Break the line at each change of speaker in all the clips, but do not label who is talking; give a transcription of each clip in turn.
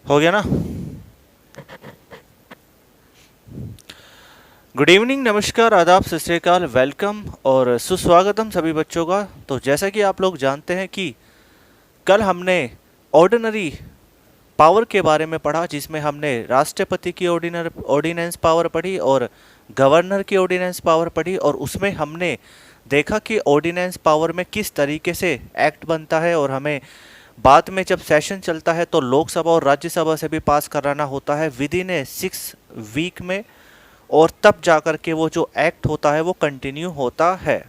हो गया ना। गुड इवनिंग, नमस्कार, आदाब, सत श्री अकाल, वेलकम और सुस्वागतम सभी बच्चों का। तो जैसा कि आप लोग जानते हैं कि कल हमने ऑर्डिनरी पावर के बारे में पढ़ा, जिसमें हमने राष्ट्रपति की ऑर्डिनेंस पावर पढ़ी और गवर्नर की ऑर्डिनेंस पावर पढ़ी, और उसमें हमने देखा कि ऑर्डिनेंस पावर में किस तरीके से एक्ट बनता है, और हमें बाद में जब सेशन चलता है तो लोकसभा और राज्यसभा से भी पास कराना होता है विद इन ए 6 वीक में, और तब जाकर के वो जो एक्ट होता है वो कंटिन्यू होता है।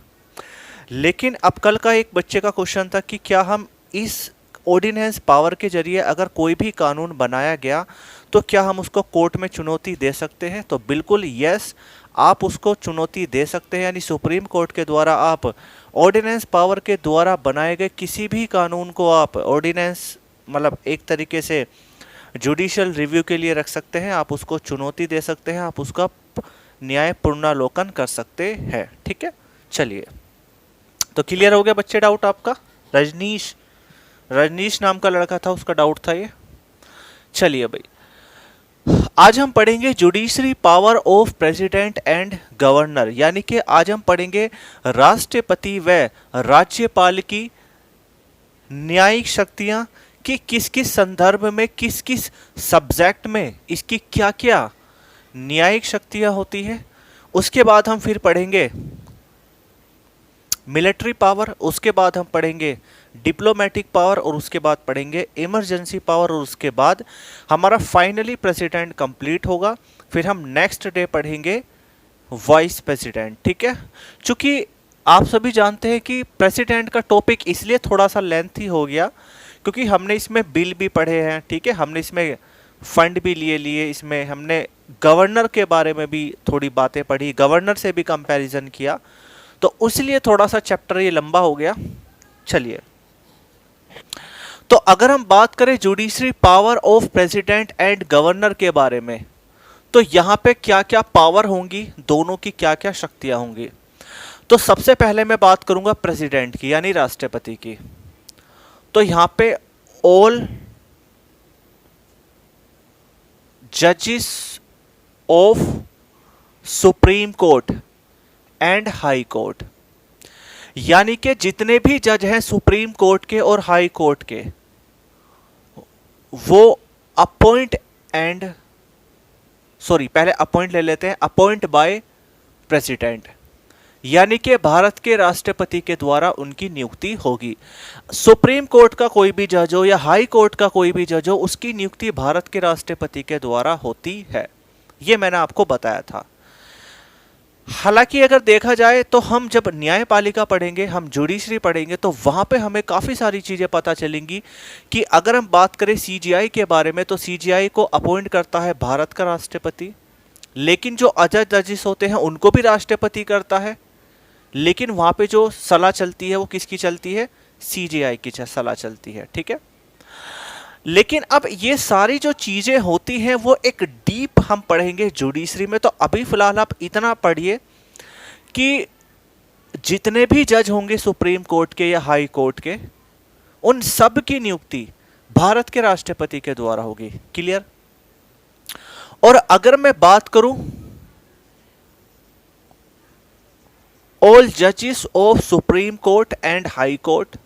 लेकिन अब कल का एक बच्चे का क्वेश्चन था कि क्या हम इस ऑर्डिनेंस पावर के जरिए अगर कोई भी कानून बनाया गया तो क्या हम उसको कोर्ट में चुनौती दे सकते हैं? तो बिल्कुल यस, आप उसको चुनौती दे सकते हैं, यानी सुप्रीम कोर्ट के द्वारा आप ऑर्डिनेंस पावर के द्वारा बनाए गए किसी भी कानून को आप ऑर्डिनेंस मतलब एक तरीके से जुडिशियल रिव्यू के लिए रख सकते हैं, आप उसको चुनौती दे सकते हैं, आप उसका न्याय पुनरावलोकन कर सकते हैं। ठीक है, चलिए, तो क्लियर हो गया बच्चे डाउट आपका? रजनीश रजनीश नाम का लड़का था, उसका डाउट था ये। चलिए भाई, आज हम पढ़ेंगे judiciary power of president and governor, यानी कि आज हम पढ़ेंगे राष्ट्रपति व राज्यपाल की न्यायिक शक्तियां कि किस किस संदर्भ में, किस किस सब्जेक्ट में इसकी क्या क्या न्यायिक शक्तियां होती है। उसके बाद हम फिर पढ़ेंगे मिलिट्री पावर, उसके बाद हम पढ़ेंगे डिप्लोमेटिक पावर, और उसके बाद पढ़ेंगे इमरजेंसी पावर, और उसके बाद हमारा फाइनली प्रेसिडेंट कंप्लीट होगा। फिर हम नेक्स्ट डे पढ़ेंगे वाइस प्रेसिडेंट। ठीक है, चूंकि आप सभी जानते हैं कि प्रेसिडेंट का टॉपिक इसलिए थोड़ा सा लेंथी हो गया क्योंकि हमने इसमें बिल भी पढ़े हैं, ठीक है, हमने इसमें फंड भी लिए, इसमें हमने गवर्नर के बारे में भी थोड़ी बातें पढ़ी, गवर्नर से भी कंपैरिजन किया, तो इसलिए थोड़ा सा चैप्टर ये लंबा हो गया। चलिए, तो अगर हम बात करें judiciary power of president and governor के बारे में, तो यहां पे क्या क्या पावर होंगी, दोनों की क्या क्या शक्तियां होंगी। तो सबसे पहले मैं बात करूंगा प्रेसिडेंट की, यानी राष्ट्रपति की। तो यहां पे ऑल जजेस of supreme court and high court, यानी कि जितने भी जज हैं सुप्रीम कोर्ट के और हाई कोर्ट के, वो अपॉइंट एंड सॉरी पहले अपॉइंट ले लेते हैं, अपॉइंट बाय प्रेसिडेंट, यानी कि भारत के राष्ट्रपति के द्वारा उनकी नियुक्ति होगी। सुप्रीम कोर्ट का कोई भी जज हो या हाई कोर्ट का कोई भी जज हो, उसकी नियुक्ति भारत के राष्ट्रपति के द्वारा होती है। यह मैंने आपको बताया था। हालांकि अगर देखा जाए तो हम जब न्यायपालिका पढ़ेंगे, हम जुडिशरी पढ़ेंगे, तो वहां पे हमें काफी सारी चीजें पता चलेंगी कि अगर हम बात करें सीजीआई के बारे में, तो सीजीआई को अपॉइंट करता है भारत का राष्ट्रपति, लेकिन जो अजय जजेस होते हैं उनको भी राष्ट्रपति करता है, लेकिन वहां पे जो सलाह चलती है वो किसकी चलती है? सीजीआई की सलाह चलती है। ठीक है, लेकिन अब ये सारी जो चीजें होती हैं वो एक डीप हम पढ़ेंगे जुडिशरी में। तो अभी फिलहाल आप इतना पढ़िए कि जितने भी जज होंगे सुप्रीम कोर्ट के या हाई कोर्ट के, उन सब की नियुक्ति भारत के राष्ट्रपति के द्वारा होगी। क्लियर? और अगर मैं बात करूं ऑल जजेस of supreme court and high court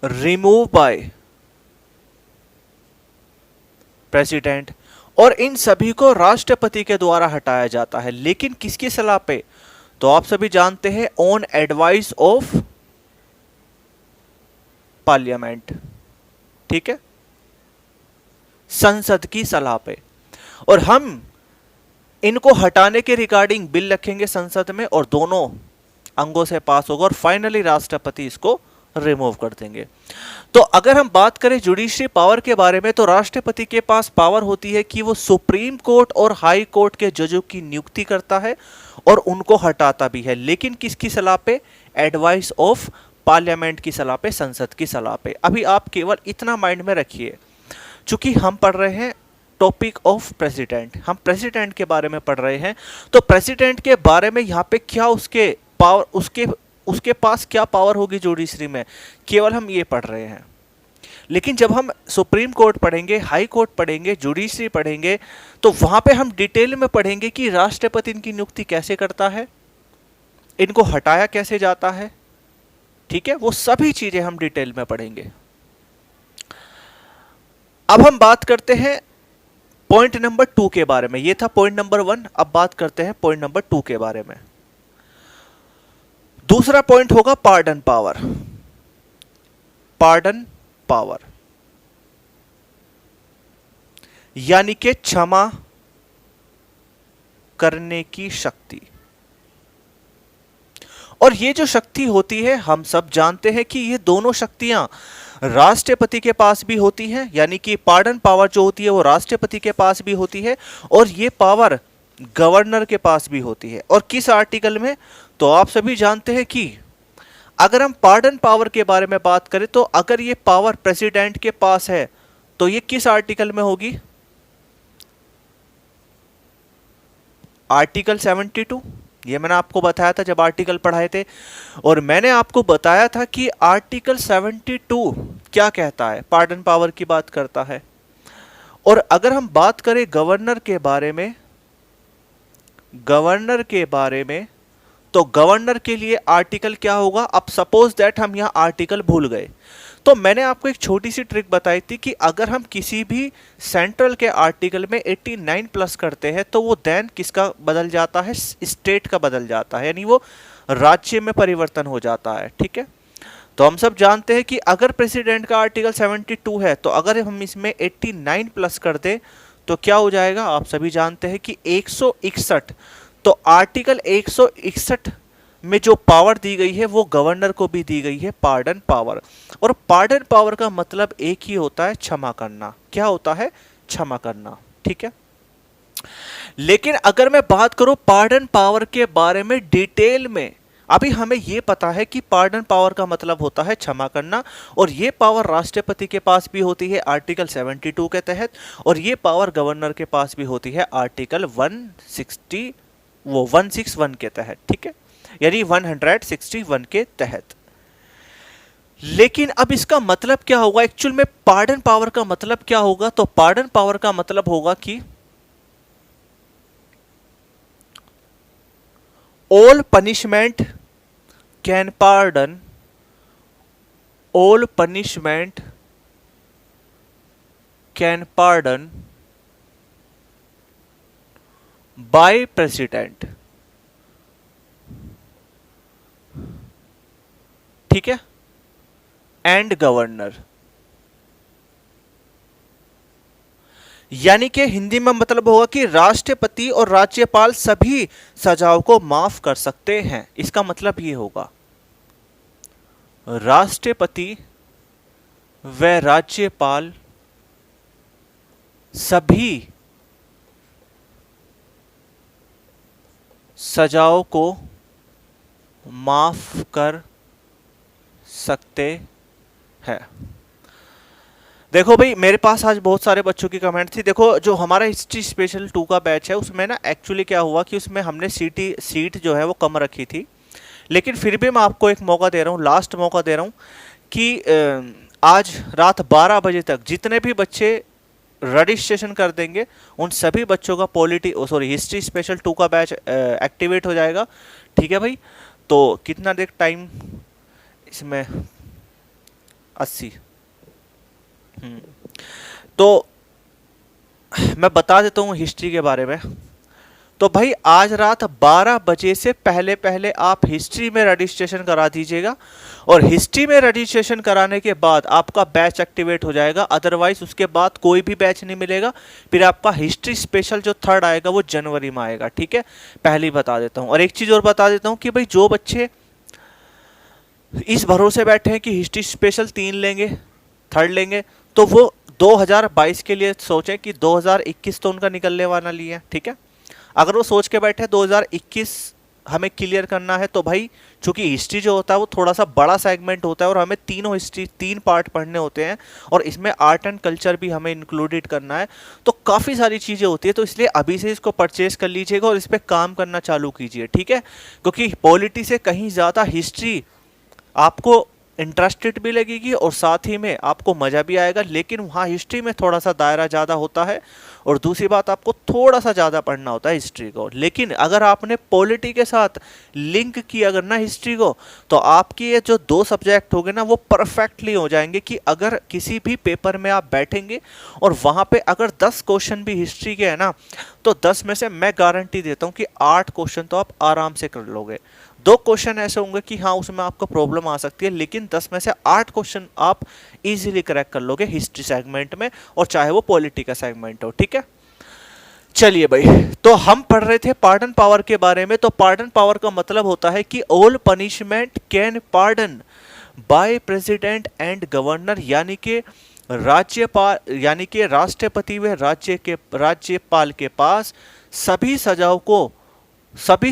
remove by president, और इन सभी को राष्ट्रपति के द्वारा हटाया जाता है, लेकिन किसकी सलाह पे? तो आप सभी जानते हैं ऑन एडवाइस ऑफ पार्लियामेंट। ठीक है, संसद की सलाह पे। और हम इनको हटाने के रिगार्डिंग बिल रखेंगे संसद में, और दोनों अंगों से पास होगा, और फाइनली राष्ट्रपति इसको रिमूव कर देंगे। तो अगर हम बात करें जुडिशरी पावर के बारे में, तो राष्ट्रपति के पास पावर होती है कि वो सुप्रीम कोर्ट और हाई कोर्ट के जजों की नियुक्ति करता है और उनको हटाता भी है, लेकिन किसकी सलाह पे? एडवाइस ऑफ पार्लियामेंट की सलाह पे, संसद की सलाह पे। अभी आप केवल इतना माइंड में रखिए, चूंकि हम पढ़ रहे हैं टॉपिक ऑफ प्रेसिडेंट, हम प्रेसिडेंट के बारे में पढ़ रहे हैं, तो प्रेसिडेंट के बारे में यहाँ पे क्या उसके पावर, उसके पास क्या पावर होगी जुडिशरी में, केवल हम ये पढ़ रहे हैं। लेकिन जब हम सुप्रीम कोर्ट पढ़ेंगे, हाई कोर्ट पढ़ेंगे, जुडिशरी पढ़ेंगे, तो वहां पे हम डिटेल में पढ़ेंगे कि राष्ट्रपति इनकी नियुक्ति कैसे करता है, इनको हटाया कैसे जाता है, ठीक है, वो सभी चीजें हम डिटेल में पढ़ेंगे। अब हम बात करते हैं पॉइंट नंबर 2 के बारे में। ये था पॉइंट नंबर 1, अब बात करते हैं पॉइंट नंबर 2 के बारे में। दूसरा पॉइंट होगा पार्डन पावर। पार्डन पावर यानी कि क्षमा करने की शक्ति। और ये जो शक्ति होती है, हम सब जानते हैं कि ये दोनों शक्तियां राष्ट्रपति के पास भी होती हैं, यानी कि पार्डन पावर जो होती है वो राष्ट्रपति के पास भी होती है, और ये पावर गवर्नर के पास भी होती है। और किस आर्टिकल में? तो आप सभी जानते हैं कि अगर हम पार्डन पावर के बारे में बात करें तो अगर ये पावर प्रेसिडेंट के पास है तो ये किस आर्टिकल में होगी? आर्टिकल 72। ये मैंने आपको बताया था जब आर्टिकल पढ़ाए थे, और मैंने आपको बताया था कि आर्टिकल 72 क्या कहता है, पार्डन पावर की बात करता है। और अगर हम बात करें गवर्नर के बारे में, गवर्नर के बारे में, तो गवर्नर के लिए आर्टिकल क्या होगा? अब सपोज दैट हम यहां आर्टिकल भूल गए, तो मैंने आपको एक छोटी सी ट्रिक बताई थी कि अगर हम किसी भी सेंट्रल के आर्टिकल में 89 प्लस करते हैं तो वो देन किसका बदल जाता है? स्टेट का बदल जाता है, यानी वो राज्य में परिवर्तन हो जाता है, ठीक है। तो हम सब जानते हैं कि अगर प्रेसिडेंट का आर्टिकल 72 है तो अगर हम इसमें 89 प्लस कर दें तो क्या हो जाएगा? आप सभी जानते हैं कि 161। तो आर्टिकल 161 में जो पावर दी गई है वो गवर्नर को भी दी गई है, पार्डन पावर। और पार्डन पावर का मतलब एक ही होता है, क्षमा करना। क्या होता है? क्षमा करना, ठीक है। लेकिन अगर मैं बात करूं पार्डन पावर के बारे में डिटेल में, अभी हमें यह पता है कि पार्डन पावर का मतलब होता है क्षमा करना, और यह पावर राष्ट्रपति के पास भी होती है आर्टिकल 72 के तहत, और यह पावर गवर्नर के पास भी होती है आर्टिकल 161 के तहत, ठीक है, यानी 161 के तहत। लेकिन अब इसका मतलब क्या होगा एक्चुअल में? पार्डन पावर का मतलब क्या होगा? तो पार्डन पावर का मतलब होगा कि all punishment can pardon, all punishment can pardon by president, ठीक है, एंड गवर्नर। यानी कि हिंदी में मतलब होगा कि राष्ट्रपति और राज्यपाल सभी सजाओं को माफ कर सकते हैं। इसका मतलब ये होगा राष्ट्रपति व राज्यपाल सभी सजाओं को माफ कर सकते हैं। देखो भाई, मेरे पास आज बहुत सारे बच्चों की कमेंट थी। देखो, जो हमारा हिस्ट्री स्पेशल 2 का बैच है उसमें ना एक्चुअली क्या हुआ कि उसमें हमने सीट जो है वो कम रखी थी, लेकिन फिर भी मैं आपको एक मौका दे रहा हूँ, लास्ट मौका दे रहा हूँ कि आज रात 12 बजे तक जितने भी बच्चे रजिस्ट्रेशन कर देंगे उन सभी बच्चों का हिस्ट्री स्पेशल 2 का बैच एक्टिवेट हो जाएगा, ठीक है भाई। तो कितना देख टाइम इसमें 80। तो मैं बता देता हूँ हिस्ट्री के बारे में। तो भाई आज रात 12 बजे से पहले पहले आप हिस्ट्री में रजिस्ट्रेशन करा दीजिएगा, और हिस्ट्री में रजिस्ट्रेशन कराने के बाद आपका बैच एक्टिवेट हो जाएगा। अदरवाइज उसके बाद कोई भी बैच नहीं मिलेगा। फिर आपका हिस्ट्री स्पेशल जो 3rd आएगा वो जनवरी में आएगा, ठीक है, पहले ही बता देता हूँ। और एक चीज़ और बता देता हूँ कि भाई जो बच्चे इस भरोसे बैठे हैं कि हिस्ट्री स्पेशल 3 लेंगे, 3rd लेंगे, तो वो 2022 के लिए सोचें कि 2021 तो उनका निकलने वाला नहीं है, ठीक है। अगर वो सोच के बैठे 2021 हमें क्लियर करना है, तो भाई चूंकि हिस्ट्री जो होता है वो थोड़ा सा बड़ा सेगमेंट होता है और हमें तीनों हिस्ट्री 3 पार्ट पढ़ने होते हैं, और इसमें आर्ट एंड कल्चर भी हमें इंक्लूडेड करना है, तो काफ़ी सारी चीज़ें होती है। तो इसलिए अभी से इसको परचेज कर लीजिएगा और इस पर काम करना चालू कीजिए, ठीक है, क्योंकि पॉलिटी से कहीं ज़्यादा हिस्ट्री आपको इंटरेस्टेड भी लगेगी और साथ ही में आपको मज़ा भी आएगा, लेकिन वहाँ हिस्ट्री में थोड़ा सा दायरा ज़्यादा होता है और दूसरी बात आपको थोड़ा सा ज़्यादा पढ़ना होता है हिस्ट्री को। लेकिन अगर आपने पॉलिटी के साथ लिंक किया अगर ना हिस्ट्री को, तो आपकी ये जो दो सब्जेक्ट हो गए ना वो परफेक्टली हो जाएंगे कि अगर किसी भी पेपर में आप बैठेंगे और वहाँ पे अगर 10 क्वेश्चन भी हिस्ट्री के है ना, तो 10 में से मैं गारंटी देता हूँ कि 8 क्वेश्चन तो आप आराम से कर लोगे। 2 क्वेश्चन ऐसे होंगे कि हाँ उसमें आपको प्रॉब्लम आ सकती है, लेकिन 10 में से 8 क्वेश्चन आप इजीली क्रैक कर लोगे हिस्ट्री सेगमेंट में, और चाहे वो पॉलिटी का सेगमेंट हो। ठीक है, चलिए भाई, तो हम पढ़ रहे थे पार्डन पावर के बारे में। तो पार्डन पावर का मतलब होता है कि all punishment can pardon by president and governor, यानी कि राज्यपाल यानी कि राष्ट्रपति व राज्यपाल के पास सभी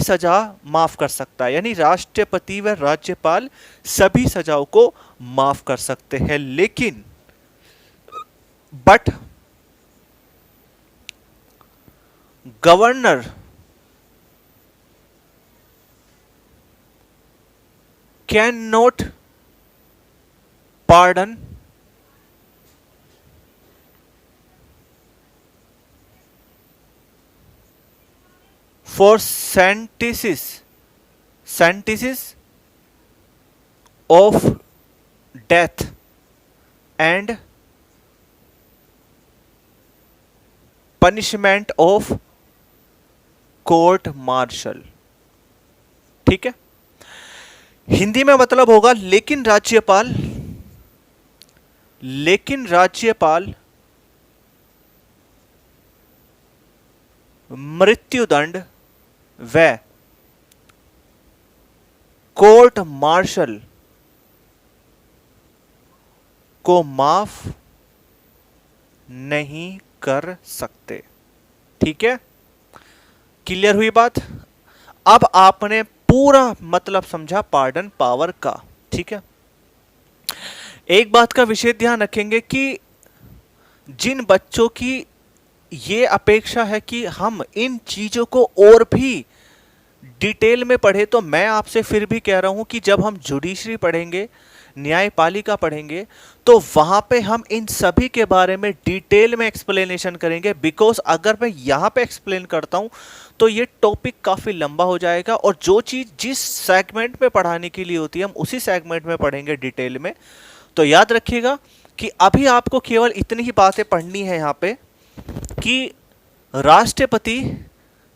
सजा माफ कर सकता है, यानी राष्ट्रपति व राज्यपाल सभी सजाओं को माफ कर सकते हैं। लेकिन but governor can not pardon for sentences of death and punishment of court martial। ठीक है, हिंदी में मतलब होगा लेकिन राज्यपाल मृत्युदंड व कोर्ट मार्शल को माफ नहीं कर सकते। ठीक है, क्लियर हुई बात? अब आपने पूरा मतलब समझा पार्डन पावर का। ठीक है, एक बात का विशेष ध्यान रखेंगे कि जिन बच्चों की ये अपेक्षा है कि हम इन चीजों को और भी डिटेल में पढ़े, तो मैं आपसे फिर भी कह रहा हूं कि जब हम जुडिशरी पढ़ेंगे, न्यायपालिका पढ़ेंगे, तो वहां पे हम इन सभी के बारे में डिटेल में एक्सप्लेनेशन करेंगे। बिकॉज अगर मैं यहां पे एक्सप्लेन करता हूं तो ये टॉपिक काफी लंबा हो जाएगा, और जो चीज जिस सेगमेंट में पढ़ाने के लिए होती है हम उसी सेगमेंट में पढ़ेंगे डिटेल में। तो याद रखिएगा कि अभी आपको केवल इतनी ही बातें पढ़नी है यहां पे कि राष्ट्रपति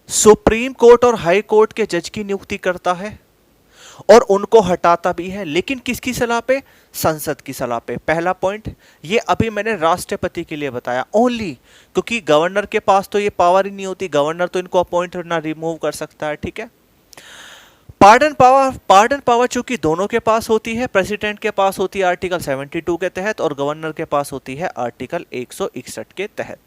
सुप्रीम कोर्ट और हाई कोर्ट के जज की नियुक्ति करता है और उनको हटाता भी है, लेकिन किसकी सलाह पे? संसद की सलाह पे। पहला पॉइंट ये अभी मैंने राष्ट्रपति के लिए बताया ओनली, क्योंकि गवर्नर के पास तो ये पावर ही नहीं होती, गवर्नर तो इनको अपॉइंट ना रिमूव कर सकता है। ठीक है, पार्डन पावर चूंकि दोनों के पास होती है, प्रेसिडेंट के पास होती है आर्टिकल 72 के तहत और गवर्नर के पास होती है आर्टिकल 161 के तहत।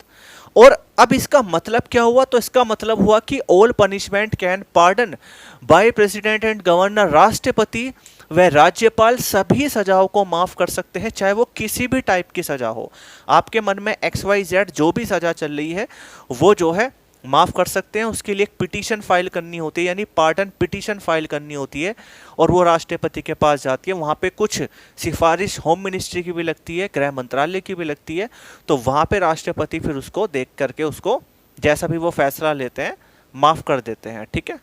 और अब इसका मतलब क्या हुआ? तो इसका मतलब हुआ कि all punishment can pardon by president and governor, राष्ट्रपति व राज्यपाल सभी सजाओं को माफ कर सकते हैं, चाहे वो किसी भी टाइप की सजा हो। आपके मन में XYZ जो भी सजा चल रही है वो जो है माफ कर सकते हैं। उसके लिए एक पिटीशन फाइल करनी होती है, यानी पार्डन पिटीशन फाइल करनी होती है, और वो राष्ट्रपति के पास जाती है। वहाँ पे कुछ सिफारिश होम मिनिस्ट्री की भी लगती है, गृह मंत्रालय की भी लगती है, तो वहाँ पे राष्ट्रपति फिर उसको देख करके उसको जैसा भी वो फैसला लेते हैं माफ कर देते हैं। ठीक है,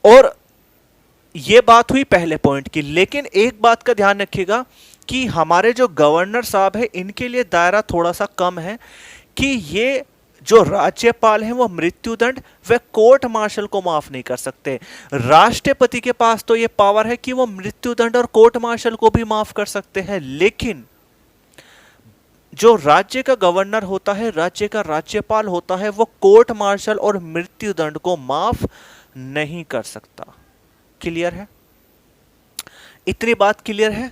और ये बात हुई पहले पॉइंट की। लेकिन एक बात का ध्यान रखिएगा कि हमारे जो गवर्नर साहब है इनके लिए दायरा थोड़ा सा कम है कि ये जो राज्यपाल हैं वो मृत्युदंड व कोर्ट मार्शल को माफ नहीं कर सकते। राष्ट्रपति के पास तो ये पावर है कि वो मृत्युदंड और कोर्ट मार्शल को भी माफ कर सकते हैं, लेकिन जो राज्य का गवर्नर होता है, राज्य का राज्यपाल होता है, वो कोर्ट मार्शल और मृत्युदंड को माफ नहीं कर सकता। क्लियर है? इतनी बात क्लियर है?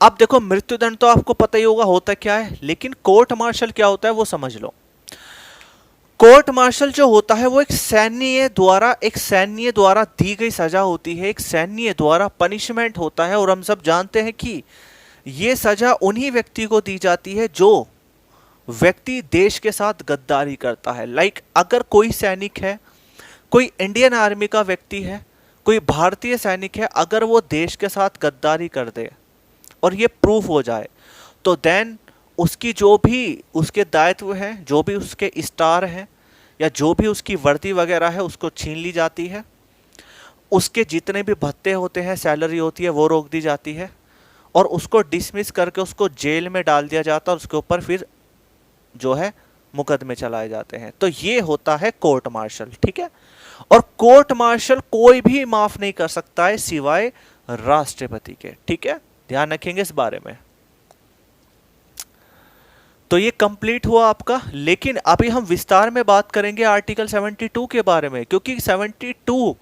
अब देखो, मृत्युदंड तो आपको पता ही होगा होता क्या है, लेकिन कोर्ट मार्शल क्या होता है वो समझ लो। कोर्ट मार्शल जो होता है वो एक सैन्य द्वारा दी गई सजा होती है, एक सैन्य द्वारा पनिशमेंट होता है। और हम सब जानते हैं कि ये सजा उन्हीं व्यक्ति को दी जाती है जो व्यक्ति देश के साथ गद्दारी करता है। लाइक अगर कोई सैनिक है, कोई इंडियन आर्मी का व्यक्ति है, कोई भारतीय सैनिक है, अगर वो देश के साथ गद्दारी कर दे और ये प्रूफ हो जाए, तो देन उसकी जो भी उसके दायित्व हैं, जो भी उसके स्टार हैं, या जो भी उसकी वर्दी वगैरह है, उसको छीन ली जाती है। उसके जितने भी भत्ते होते हैं, सैलरी होती है, वो रोक दी जाती है, और उसको डिसमिस करके उसको जेल में डाल दिया जाता है, और उसके ऊपर फिर जो है मुकदमे चलाए जाते हैं। तो ये होता है कोर्ट मार्शल, ठीक है। और कोर्ट मार्शल कोई भी माफ नहीं कर सकता है सिवाय राष्ट्रपति के, ठीक है, ध्यान रखेंगे इस बारे में। तो ये कंप्लीट हुआ आपका। लेकिन अभी हम विस्तार में बात करेंगे आर्टिकल 72 के बारे में, क्योंकि 72,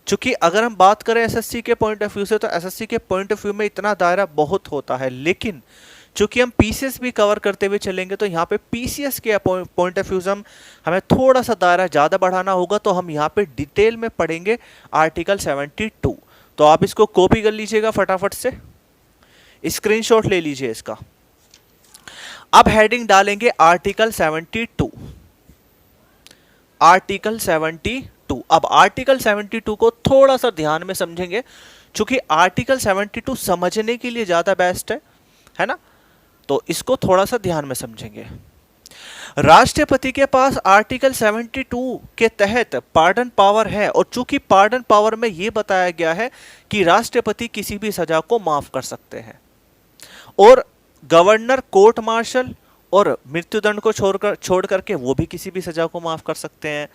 चूंकि अगर हम बात करें एसएससी के पॉइंट ऑफ व्यू से, तो एसएससी के पॉइंट ऑफ व्यू में इतना दायरा बहुत होता है, लेकिन चूंकि हम पीसीएस भी कवर करते हुए चलेंगे, तो यहाँ पे पीसीएस के पॉइंट ऑफ व्यू से हमें थोड़ा सा दायरा ज़्यादा बढ़ाना होगा, तो हम यहाँ पे डिटेल में पढ़ेंगे आर्टिकल 72। तो आप इसको कॉपी कर लीजिएगा फटाफट से, स्क्रीनशॉट ले लीजिए इसका। अब हेडिंग डालेंगे आर्टिकल 72। आर्टिकल 72। अब आर्टिकल 72 को थोड़ा सा ध्यान में समझेंगे, क्योंकि आर्टिकल 72 समझने के लिए ज्यादा बेस्ट है ना। तो इसको थोड़ा सा ध्यान में समझेंगे। राष्ट्रपति के पास आर्टिकल 72 के तहत पार्डन पावर है, और चूंकि पार्डन पावर में यह बताया गया है कि राष्ट्रपति किसी भी सजा को माफ कर सकते हैं, और गवर्नर कोर्ट मार्शल और मृत्युदंड को छोड़ करके वो भी किसी भी सजा को माफ कर सकते हैं।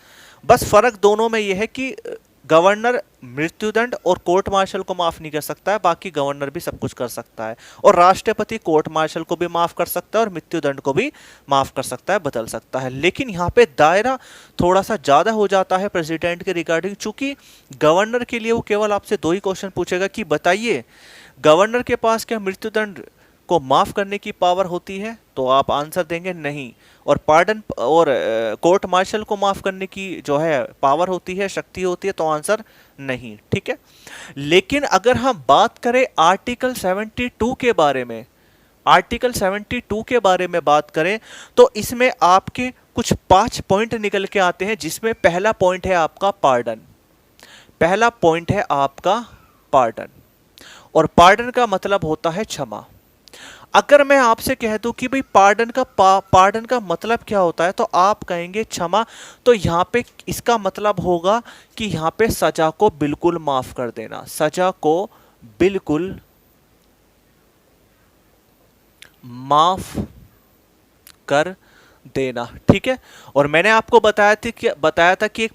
बस फर्क दोनों में यह है कि गवर्नर मृत्युदंड और कोर्ट मार्शल को माफ नहीं कर सकता है, बाकी गवर्नर भी सब कुछ कर सकता है, और राष्ट्रपति कोर्ट मार्शल को भी माफ कर सकता है और मृत्युदंड को भी माफ कर सकता है, बदल सकता है। लेकिन यहाँ पे दायरा थोड़ा सा ज्यादा हो जाता है प्रेसिडेंट के रिगार्डिंग, चूंकि गवर्नर के लिए वो केवल आपसे दो ही क्वेश्चन पूछेगा कि बताइए गवर्नर के पास क्या मृत्युदंड को माफ करने की पावर होती है, तो आप आंसर देंगे नहीं, और पार्डन और कोर्ट मार्शल को माफ करने की जो है पावर होती है, शक्ति होती है, तो आंसर नहीं, ठीक है। लेकिन अगर हम बात करें आर्टिकल 72 के बारे में, आर्टिकल 72 के बारे में बात करें, तो इसमें आपके कुछ 5 पॉइंट निकल के आते हैं, जिसमें पहला पॉइंट है आपका पार्डन। पहला पॉइंट है आपका पार्डन, और पार्डन का मतलब होता है क्षमा। अगर मैं आपसे कह दूं कि भाई पार्डन का मतलब क्या होता है, तो आप कहेंगे क्षमा। तो यहां पे इसका मतलब होगा कि यहां पे सजा को बिल्कुल माफ कर देना, सजा को बिल्कुल माफ कर देना, ठीक है। और मैंने आपको बताया था कि एक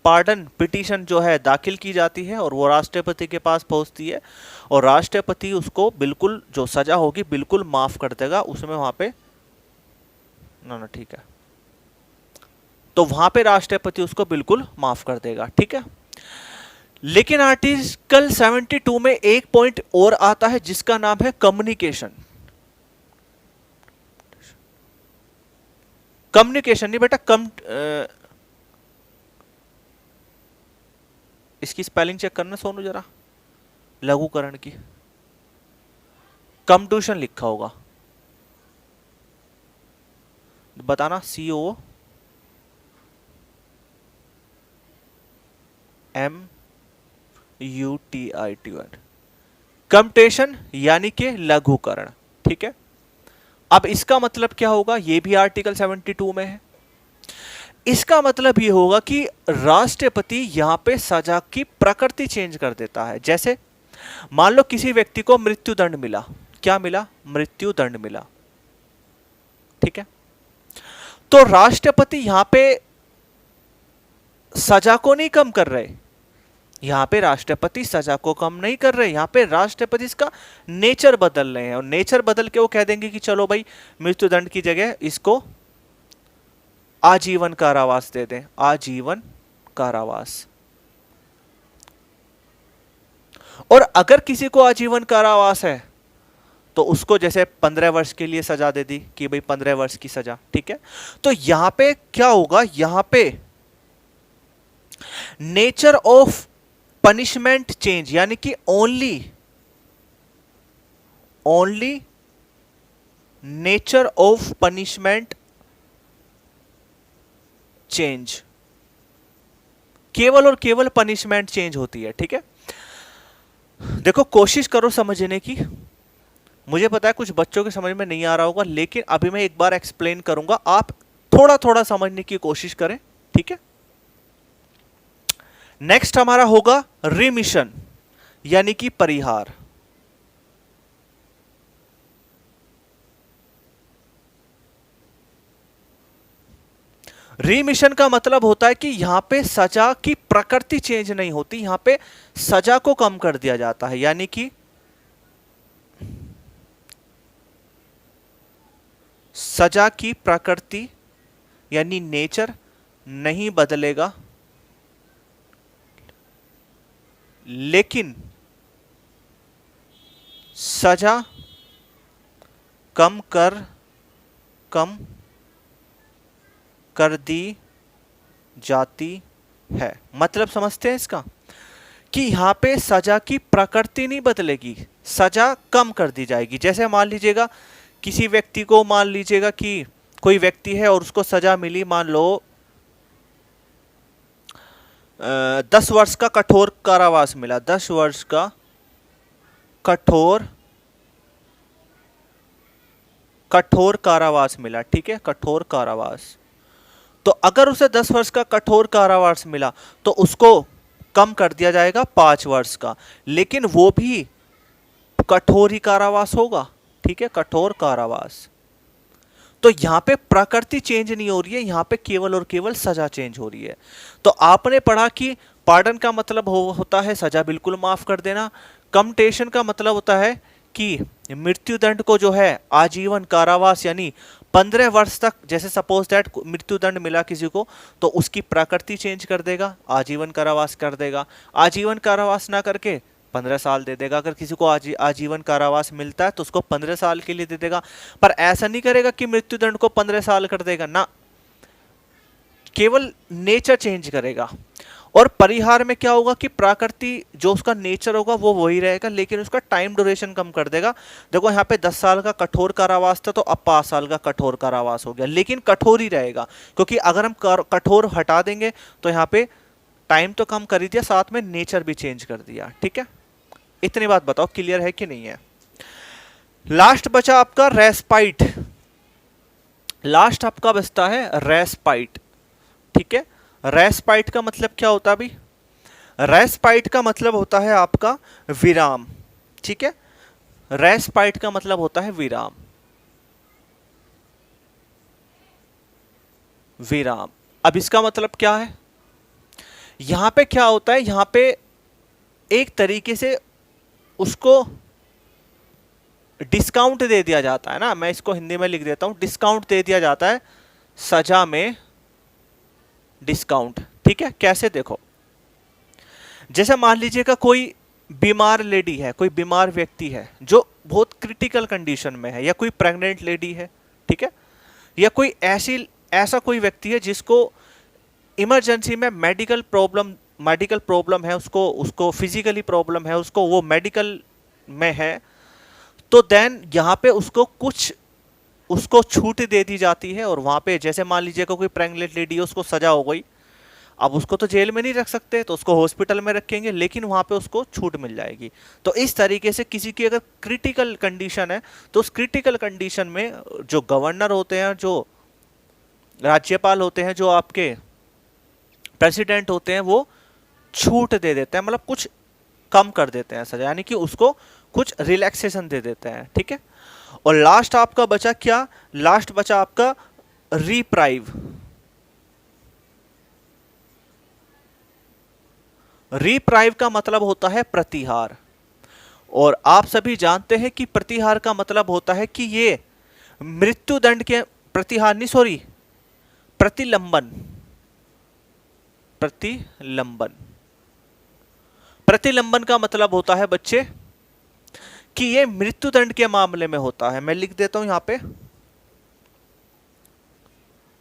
पार्डन पिटीशन जो है दाखिल की जाती है, और वो राष्ट्रपति के पास पहुंचती है, और राष्ट्रपति उसको बिल्कुल जो सजा होगी बिल्कुल माफ कर देगा। उसमें वहां पे ना ठीक है, तो वहां पे राष्ट्रपति उसको बिल्कुल माफ कर देगा, ठीक है। लेकिन आर्टिकल 72 में एक पॉइंट और आता है, जिसका नाम है कम्युनिकेशन। कम्युनिकेशन नहीं बेटा, इसकी स्पेलिंग चेक करना सोनू जरा, लघुकरण की। कम्यूटेशन लिखा होगा, बताना, COMMUTATION। कम्यूटेशन यानी कि लघुकरण, ठीक है। अब इसका मतलब क्या होगा, यह भी आर्टिकल 72 में है। इसका मतलब यह होगा कि राष्ट्रपति यहां पे सजा की प्रकृति चेंज कर देता है। जैसे मान लो किसी व्यक्ति को मृत्युदंड मिला, क्या मिला, मृत्युदंड मिला, ठीक है। तो राष्ट्रपति यहां पे सजा को नहीं कम कर रहे, यहां पे राष्ट्रपति सजा को कम नहीं कर रहे, यहां पे राष्ट्रपति इसका नेचर बदल रहे हैं, और नेचर बदल के वो कह देंगे कि चलो भाई मृत्युदंड की जगह इसको आजीवन कारावास दे दें, आजीवन कारावास। और अगर किसी को आजीवन कारावास है, तो उसको जैसे 15 वर्ष के लिए सजा दे दी कि भाई 15 वर्ष की सजा, ठीक है। तो यहां पे क्या होगा, यहां पे नेचर ऑफ पनिशमेंट चेंज, यानी कि only nature of punishment change केवल और केवल पनिशमेंट चेंज होती है। ठीक है, देखो कोशिश करो समझने की। मुझे पता है कुछ बच्चों के समझ में नहीं आ रहा होगा, लेकिन अभी मैं एक बार एक्सप्लेन करूंगा, आप थोड़ा थोड़ा समझने की कोशिश करें। ठीक है, नेक्स्ट हमारा होगा रिमिशन यानी कि परिहार। रिमिशन का मतलब होता है कि यहां पे सजा की प्रकृति चेंज नहीं होती, यहां पे सजा को कम कर दिया जाता है, यानी कि सजा की प्रकृति यानी नेचर नहीं बदलेगा, लेकिन सजा कम कर दी जाती है। मतलब समझते हैं इसका कि यहां पे सजा की प्रकृति नहीं बदलेगी, सजा कम कर दी जाएगी। जैसे मान लीजिएगा किसी व्यक्ति को, मान लीजिएगा कि कोई व्यक्ति है और उसको सजा मिली, मान लो 10 वर्ष का कठोर कारावास मिला, 10 वर्ष का कठोर कारावास मिला। ठीक है, कठोर कारावास। तो अगर उसे 10 वर्ष का कठोर कारावास मिला तो उसको कम कर दिया जाएगा 5 वर्ष का, लेकिन वो भी कठोर ही कारावास होगा। ठीक है, कठोर कारावास। तो यहां पे प्रकृति चेंज नहीं हो रही है, यहां पे केवल और केवल सजा चेंज हो रही है। तो आपने पढ़ा कि पार्डन का मतलब होता है सजा बिल्कुल माफ कर देना, कम्यूटेशन का मतलब होता है कि मृत्युदंड को जो है आजीवन कारावास यानी 15 वर्ष तक, जैसे सपोज दैट मृत्युदंड मिला किसी को तो उसकी प्रकृति चेंज कर देगा, आजीवन कारावास कर देगा। आजीवन कारावास ना करके 15 साल दे देगा। अगर किसी को आजीवन कारावास मिलता है तो उसको 15 साल के लिए दे देगा, पर ऐसा नहीं करेगा कि मृत्युदंड को 15 साल कर देगा ना, केवल नेचर चेंज करेगा। और परिहार में क्या होगा कि प्रकृति जो उसका नेचर होगा वो वही रहेगा, लेकिन उसका टाइम ड्यूरेशन कम कर देगा। देखो यहाँ पे 10 साल का कठोर कारावास था तो अब 5 साल का कठोर कारावास हो गया, लेकिन कठोर ही रहेगा, क्योंकि अगर हम कठोर हटा देंगे तो यहाँ पे टाइम तो कम कर ही दिया, साथ में नेचर भी चेंज कर दिया। ठीक है, इतनी बात बताओ क्लियर है कि नहीं है। लास्ट बचा आपका रेस्पाइट, लास्ट आपका बचता है रेस्पाइट। ठीक है, रेस्पाइट का मतलब क्या होता है अभी, रेस्पाइट का मतलब होता है आपका विराम। ठीक है, रेस्पाइट का मतलब होता है विराम, विराम। अब इसका मतलब क्या है, यहां पे क्या होता है, यहां पे एक तरीके से उसको डिस्काउंट दे दिया जाता है ना, मैं इसको हिंदी में लिख देता हूं, डिस्काउंट दे दिया जाता है सजा में, डिस्काउंट। ठीक है, कैसे देखो, जैसे मान लीजिएगा कोई बीमार लेडी है, कोई बीमार व्यक्ति है जो बहुत क्रिटिकल कंडीशन में है, या कोई प्रेग्नेंट लेडी है। ठीक है, या कोई ऐसा कोई व्यक्ति है जिसको इमरजेंसी में मेडिकल प्रॉब्लम है, उसको फिजिकली प्रॉब्लम है, उसको वो मेडिकल में है, तो देन यहाँ पे उसको छूट दे दी जाती है। और वहां पे जैसे मान लीजिएगा कोई प्रेग्नेंट लेडी है, उसको सजा हो गई, अब उसको तो जेल में नहीं रख सकते तो उसको हॉस्पिटल में रखेंगे, लेकिन वहां पे उसको छूट मिल जाएगी। तो इस तरीके से किसी की अगर क्रिटिकल कंडीशन है तो उस क्रिटिकल कंडीशन में जो गवर्नर होते हैं, जो राज्यपाल होते हैं, जो आपके प्रेसिडेंट होते हैं, वो छूट दे देते हैं, मतलब कुछ कम कर देते हैं सजा, यानी कि उसको कुछ रिलैक्सेशन दे देते हैं। ठीक है, और लास्ट आपका बचा क्या, लास्ट बचा आपका रिप्राइव। रिप्राइव का मतलब होता है प्रतिहार, और आप सभी जानते हैं कि प्रतिहार का मतलब होता है कि ये मृत्युदंड के, प्रतिहार नहीं सॉरी, प्रतिलंबन, प्रतिलंबन। प्रतिलंबन का मतलब होता है बच्चे कि ये मृत्युदंड के मामले में होता है। मैं लिख देता हूं यहां पे,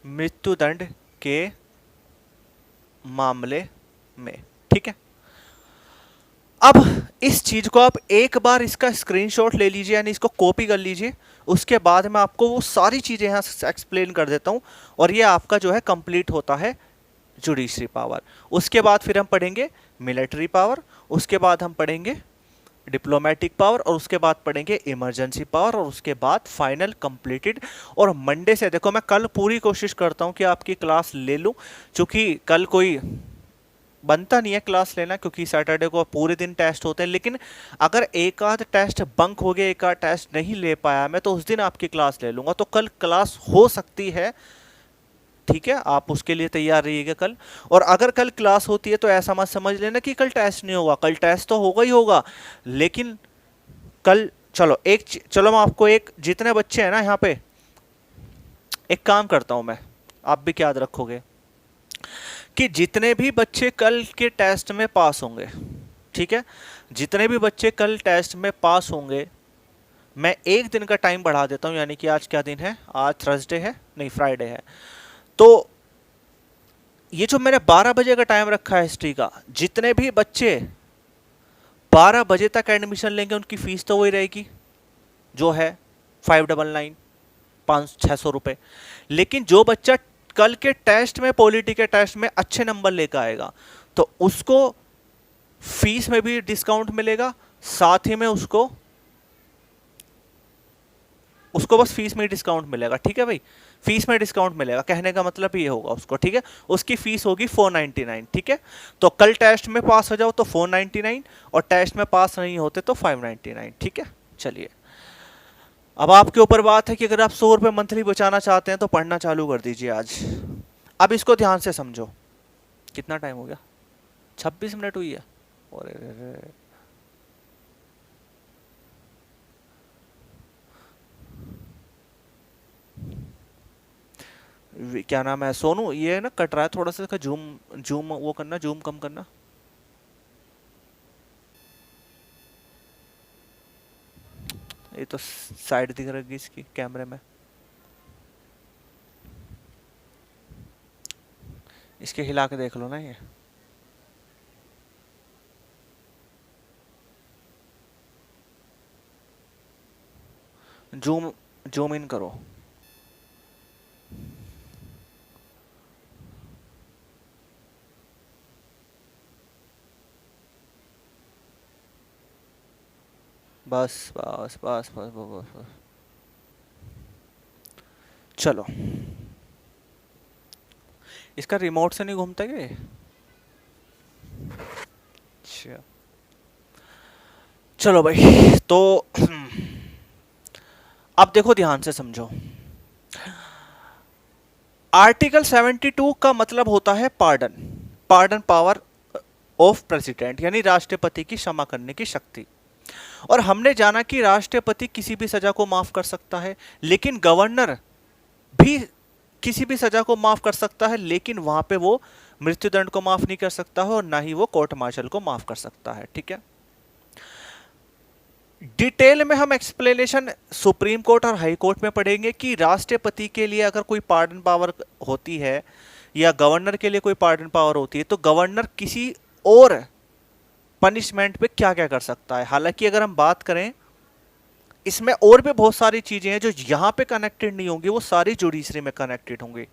मृत्युदंड के मामले में। ठीक है, अब इस चीज को आप एक बार इसका स्क्रीनशॉट ले लीजिए, यानी इसको कॉपी कर लीजिए, उसके बाद मैं आपको वो सारी चीजें यहां एक्सप्लेन कर देता हूं, और ये आपका जो है कंप्लीट होता है जुडिशरी पावर। उसके बाद फिर हम पढ़ेंगे मिलिट्री पावर, उसके बाद हम पढ़ेंगे डिप्लोमेटिक पावर, और उसके बाद पढ़ेंगे इमरजेंसी पावर, और उसके बाद फाइनल कंप्लीटेड। और मंडे से देखो, मैं कल पूरी कोशिश करता हूं कि आपकी क्लास ले लूं, क्योंकि कल कोई बनता नहीं है क्लास लेना, क्योंकि सैटरडे को पूरे दिन टेस्ट होते हैं। लेकिन अगर एक आध टेस्ट बंक हो गया, एक आध टेस्ट नहीं ले पाया मैं, तो उस दिन आपकी क्लास ले लूंगा। तो कल क्लास हो सकती है, ठीक है, आप उसके लिए तैयार रहिएगा कल। और अगर कल क्लास होती है तो ऐसा मत समझ लेना कि कल टेस्ट नहीं होगा, कल टेस्ट तो होगा ही होगा। लेकिन कल चलो मैं आपको एक, जितने बच्चे हैं ना यहाँ पे, एक काम करता हूं मैं, आप भी क्या याद रखोगे कि जितने भी बच्चे कल के टेस्ट में पास होंगे, ठीक है, जितने भी बच्चे कल टेस्ट में पास होंगे, मैं एक दिन का टाइम बढ़ा देता हूं। यानी कि आज क्या दिन है, आज थर्सडे है, नहीं फ्राइडे है। तो ये जो मैंने 12 बजे का टाइम रखा है हिस्ट्री का, जितने भी बच्चे 12 बजे तक एडमिशन लेंगे उनकी फीस तो वही रहेगी जो है 599, 500-600 रुपए। लेकिन जो बच्चा कल के टेस्ट में, पॉलिटी के टेस्ट में अच्छे नंबर लेकर आएगा, तो उसको फीस में भी डिस्काउंट मिलेगा, साथ ही में उसको बस फीस में ही डिस्काउंट मिलेगा। ठीक है भाई, फीस में डिस्काउंट मिलेगा, कहने का मतलब ये होगा उसको, ठीक है। उसकी फीस होगी 499, ठीक है। तो कल टेस्ट में पास हो जाओ तो 499, और टेस्ट में पास नहीं होते तो 599, ठीक है। चलिए, अब आपके ऊपर बात है कि अगर आप 100 रुपये मंथली बचाना चाहते हैं तो पढ़ना चालू कर दीजिए आज। अब इसको ध्यान से समझो। कितना टाइम हो गया, 26 मिनट हुई है। और क्या नाम है, सोनू, ये ना कट रहा है थोड़ा सा, जूम जूम वो करना, जूम कम करना। ये तो साइड दिख रही इसकी कैमरे में, इसके हिला के देख लो ना। ये जूम जूम इन करो। बस बस बस बस बस बस, बस। चलो, इसका रिमोट से नहीं घूमता क्या? अच्छा, चलो भाई, तो अब देखो ध्यान से समझो। आर्टिकल 72 का मतलब होता है pardon, pardon power of president, यानी राष्ट्रपति की क्षमा करने की शक्ति। और हमने जाना कि राष्ट्रपति किसी भी सजा को माफ कर सकता है, लेकिन गवर्नर भी किसी भी सजा को माफ कर सकता है, लेकिन वहां पे वो मृत्युदंड को माफ नहीं कर सकता है, और ना ही वो कोर्ट मार्शल को माफ कर सकता है, ठीक है। डिटेल में हम एक्सप्लेनेशन सुप्रीम कोर्ट और हाई कोर्ट में पढ़ेंगे कि राष्ट्रपति के लिए अगर कोई पार्डन पावर होती है, या गवर्नर के लिए कोई पार्डन पावर होती है, तो गवर्नर किसी और पनिशमेंट पे क्या क्या कर सकता है। हालांकि अगर हम बात करें, इसमें और भी बहुत सारी चीजें हैं जो यहां पे कनेक्टेड नहीं होंगी, वो सारी जुडिशरी में कनेक्टेड होंगी,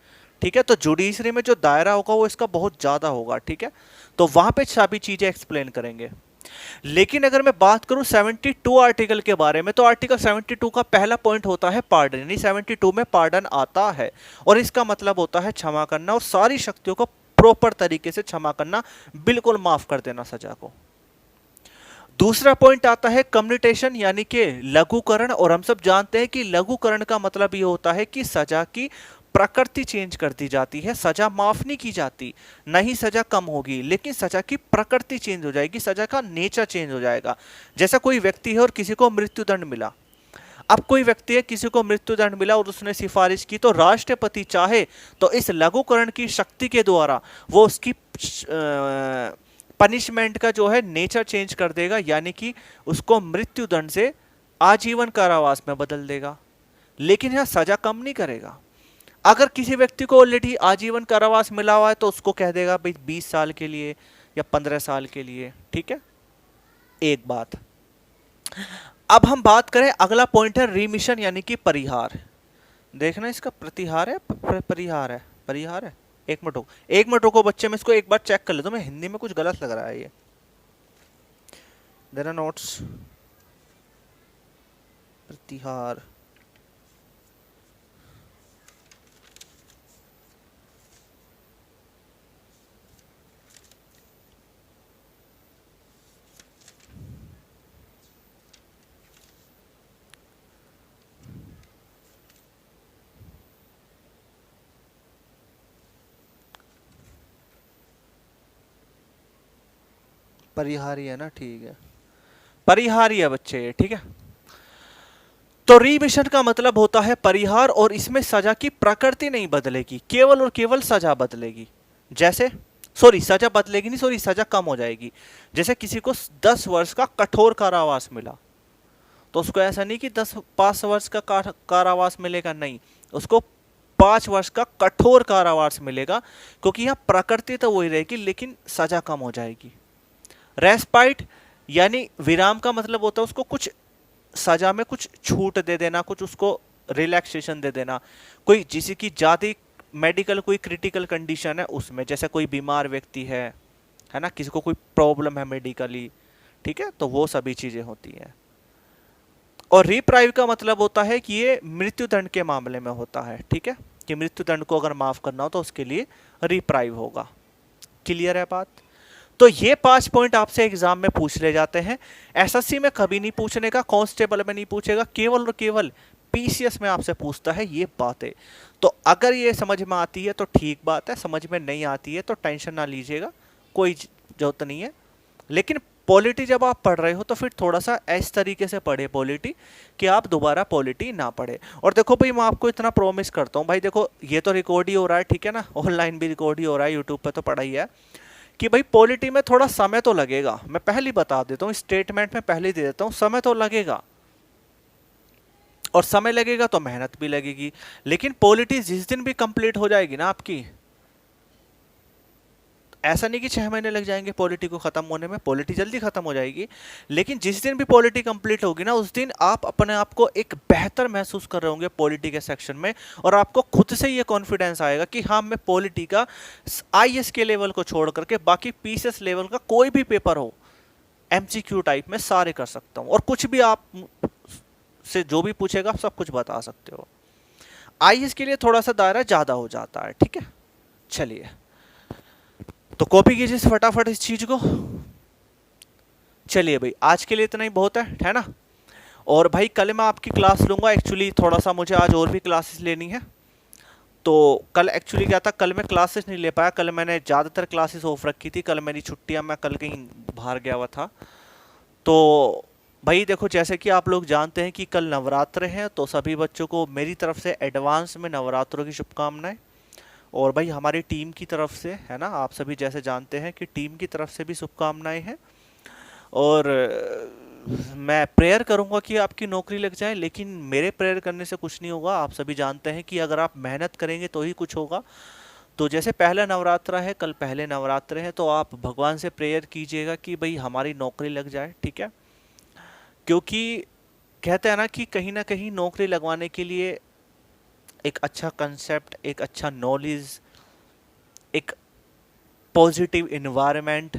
ठीक है। तो जुडिशरी में जो दायरा होगा वो इसका बहुत ज्यादा होगा, ठीक है। तो वहां पे सभी चीजें एक्सप्लेन करेंगे। लेकिन अगर मैं बात करूं 72 आर्टिकल के बारे में, तो आर्टिकल 72 का पहला पॉइंट होता है पार्डन, यानी 72 में पार्डन आता है, और इसका मतलब होता है क्षमा करना, और सारी शक्तियों को प्रॉपर तरीके से क्षमा करना, बिल्कुल माफ कर देना सजा को। दूसरा पॉइंट आता है कम्यूटेशन, यानी कि लघुकरण। और हम सब जानते हैं कि लघुकरण का मतलब ये होता है कि सजा की प्रकृति चेंज कर दी जाती है, सजा माफ नहीं की जाती, नहीं सजा कम होगी, लेकिन सजा की प्रकृति चेंज हो जाएगी, सजा का नेचर चेंज हो जाएगा। जैसा कोई व्यक्ति है और किसी को मृत्युदंड मिला, अब कोई व्यक्ति है, किसी को मृत्युदंड मिला और उसने सिफारिश की, तो राष्ट्रपति चाहे तो इस लघुकरण की शक्ति के द्वारा वो उसकी पनिशमेंट का जो है नेचर चेंज कर देगा, यानी कि उसको मृत्युदंड से आजीवन कारावास में बदल देगा। लेकिन यह सजा कम नहीं करेगा। अगर किसी व्यक्ति को ऑलरेडी आजीवन कारावास मिला हुआ है तो उसको कह देगा भाई 20 साल के लिए या 15 साल के लिए, ठीक है। एक बात। अब हम बात करें, अगला पॉइंट है रिमिशन, यानी कि परिहार। देखना, इसका प्रतिहार है, परिहार है, परिहार है, एक मिनट रुको, एक मिनट रुको बच्चे, मैं इसको एक बार चेक कर लेता हूँ, मैं हिंदी में कुछ गलत लग रहा है ये। देयर आर नोट्स प्रतिहार, परिहारी है ना, ठीक है, परिहारी है बच्चे ये, ठीक है। तो रिमिशन का मतलब होता है परिहार, और इसमें सजा की प्रकृति नहीं बदलेगी, केवल और केवल सजा बदलेगी। जैसे सॉरी सजा बदलेगी नहीं, सॉरी सजा कम हो जाएगी। जैसे किसी को 10 वर्ष का कठोर कारावास मिला, तो उसको ऐसा नहीं कि 5 वर्ष का कारावास मिलेगा, नहीं, उसको 5 वर्ष का कठोर कारावास मिलेगा, क्योंकि यहाँ प्रकृति तो वही रहेगी लेकिन सजा कम हो जाएगी। रेस्पाइट यानी विराम का मतलब होता है उसको कुछ सजा में कुछ छूट दे देना, कुछ उसको रिलैक्सेशन दे देना। कोई जिसे की ज्यादा मेडिकल कोई क्रिटिकल कंडीशन है उसमें, जैसे कोई बीमार व्यक्ति है ना, किसी को कोई प्रॉब्लम है मेडिकली, ठीक है, तो वो सभी चीजें होती हैं। और रिप्राइव का मतलब होता है कि ये मृत्यु दंड के मामले में होता है, ठीक है, कि मृत्यु दंड को अगर माफ करना हो तो उसके लिए रिप्राइव होगा। क्लियर है बात? तो ये 5 पॉइंट आपसे एग्जाम में पूछ ले जाते हैं। एसएससी में कभी नहीं पूछने का, कांस्टेबल में नहीं पूछेगा, केवल और केवल पीसीएस में आपसे पूछता है ये बातें। तो अगर ये समझ में आती है तो ठीक बात है, समझ में नहीं आती है तो टेंशन ना लीजिएगा, कोई जरूरत नहीं है। लेकिन पॉलिटी जब आप पढ़ रहे हो तो फिर थोड़ा सा इस तरीके से पढ़े पॉलिटी कि आप दोबारा पॉलिटी ना पढ़े। और देखो भाई, मैं आपको इतना प्रॉमिस करता हूँ भाई, देखो ये तो रिकॉर्ड ही हो रहा है, ठीक है ना, ऑनलाइन भी रिकॉर्ड ही हो रहा है, यूट्यूब पे तो पढ़ा ही है, कि भाई पॉलिटी में थोड़ा समय तो लगेगा। मैं पहले बता देता हूँ, स्टेटमेंट में पहले दे देता हूँ, समय तो लगेगा, और समय लगेगा तो मेहनत भी लगेगी। लेकिन पॉलिटी जिस दिन भी कंप्लीट हो जाएगी ना आपकी, ऐसा नहीं कि 6 महीने लग जाएंगे पॉलिटी को खत्म होने में, पॉलिटी जल्दी खत्म हो जाएगी। लेकिन जिस दिन भी पॉलिटी कंप्लीट होगी ना, उस दिन आप अपने आप को एक बेहतर महसूस कर रहे होंगे पॉलिटी के सेक्शन में, और आपको खुद से ये कॉन्फिडेंस आएगा कि हाँ, मैं पॉलिटी का आईएएस के लेवल को छोड़ करके बाकी पीसीएस लेवल का कोई भी पेपर हो, एमसीक्यू टाइप में सारे कर सकता हूँ, और कुछ भी आप से जो भी पूछेगा सब कुछ बता सकते हो। आईएएस के लिए थोड़ा सा दायरा ज्यादा हो जाता है, ठीक है। चलिए, तो कॉपी कीजिए फटाफट इस चीज को। चलिए भाई, आज के लिए इतना ही बहुत है ना। और भाई कल मैं आपकी क्लास लूंगा, एक्चुअली थोड़ा सा मुझे आज और भी क्लासेस लेनी है। तो कल एक्चुअली क्या था, कल मैं क्लासेस नहीं ले पाया, कल मैंने ज़्यादातर क्लासेस ऑफ रखी थी, कल मेरी छुट्टियां, मैं कल कहीं बाहर गया हुआ था। तो भाई देखो, जैसे कि आप लोग जानते हैं कि कल नवरात्र हैं, तो सभी बच्चों को मेरी तरफ से एडवांस में नवरात्रों की शुभकामनाएं। और भाई हमारी टीम की तरफ से, है ना, आप सभी जैसे जानते हैं कि टीम की तरफ से भी शुभकामनाएं हैं। और मैं प्रेयर करूंगा कि आपकी नौकरी लग जाए, लेकिन मेरे प्रेयर करने से कुछ नहीं होगा। आप सभी जानते हैं कि अगर आप मेहनत करेंगे तो ही कुछ होगा। तो जैसे पहला नवरात्र है, कल पहले नवरात्र है, तो आप भगवान से प्रेयर कीजिएगा कि भाई हमारी नौकरी लग जाए, ठीक है। क्योंकि कहते हैं ना कहीं नौकरी लगवाने के लिए एक अच्छा कंसेप्ट, एक अच्छा नॉलेज, एक पॉजिटिव इन्वायरमेंट,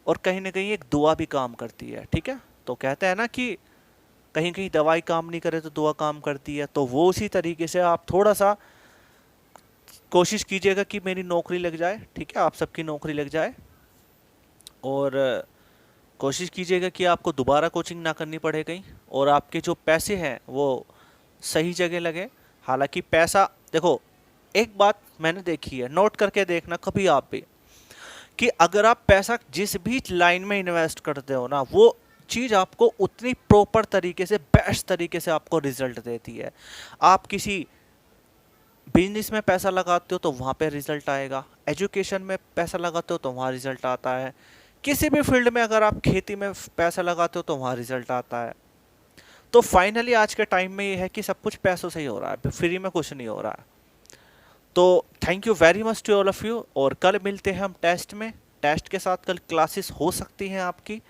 और कहीं ना कहीं एक दुआ भी काम करती है, ठीक है। तो कहते हैं ना कि कहीं कहीं दवाई काम नहीं करे तो दुआ काम करती है, तो वो उसी तरीके से आप थोड़ा सा कोशिश कीजिएगा कि मेरी नौकरी लग जाए, ठीक है, आप सबकी नौकरी लग जाए। और कोशिश कीजिएगा कि आपको दोबारा कोचिंग ना करनी पड़े कहीं, और आपके जो पैसे हैं वो सही जगह लगे। हालांकि पैसा, देखो एक बात मैंने देखी है, नोट करके देखना कभी आप भी, कि अगर आप पैसा जिस भी लाइन में इन्वेस्ट करते हो ना, वो चीज़ आपको उतनी प्रॉपर तरीके से, बेस्ट तरीके से आपको रिजल्ट देती है। आप किसी बिजनेस में पैसा लगाते हो तो वहाँ पे रिजल्ट आएगा, एजुकेशन में पैसा लगाते हो तो वहाँ रिजल्ट आता है, किसी भी फील्ड में अगर आप खेती में पैसा लगाते हो तो वहाँ रिजल्ट आता है। तो फाइनली आज के टाइम में ये है कि सब कुछ पैसों से ही हो रहा है, फ्री में कुछ नहीं हो रहा है। तो thank you very much to all of you, और कल मिलते हैं हम टेस्ट में। टेस्ट के साथ कल क्लासेस हो सकती हैं आपकी,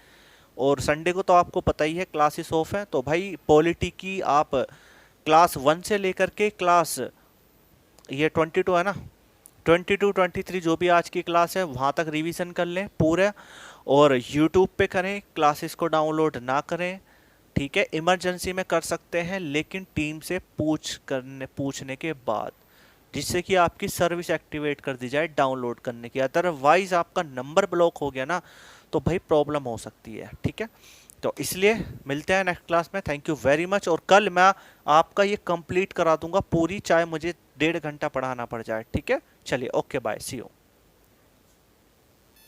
और संडे को तो आपको पता ही है क्लासेस ऑफ हैं। तो भाई पॉलिटी की आप क्लास 1 से लेकर के क्लास, ये 22 है ना, 22-23 जो भी आज की क्लास है वहाँ तक रिवीजन कर लें पूरे, और यूट्यूब पे करें, क्लासेस को डाउनलोड ना करें, ठीक है। इमरजेंसी में कर सकते हैं लेकिन टीम से पूछने के बाद, जिससे कि आपकी सर्विस एक्टिवेट कर दी जाए डाउनलोड करने की। अदरवाइज आपका नंबर ब्लॉक हो गया ना तो भाई प्रॉब्लम हो सकती है, ठीक है। तो इसलिए मिलते हैं नेक्स्ट क्लास में। Thank you very much. और कल मैं आपका ये कंप्लीट करा दूंगा पूरी, चाहे मुझे 1.5 घंटा पढ़ाना पड़ जाए, ठीक है। चलिए, ओके, बाय, सी यू।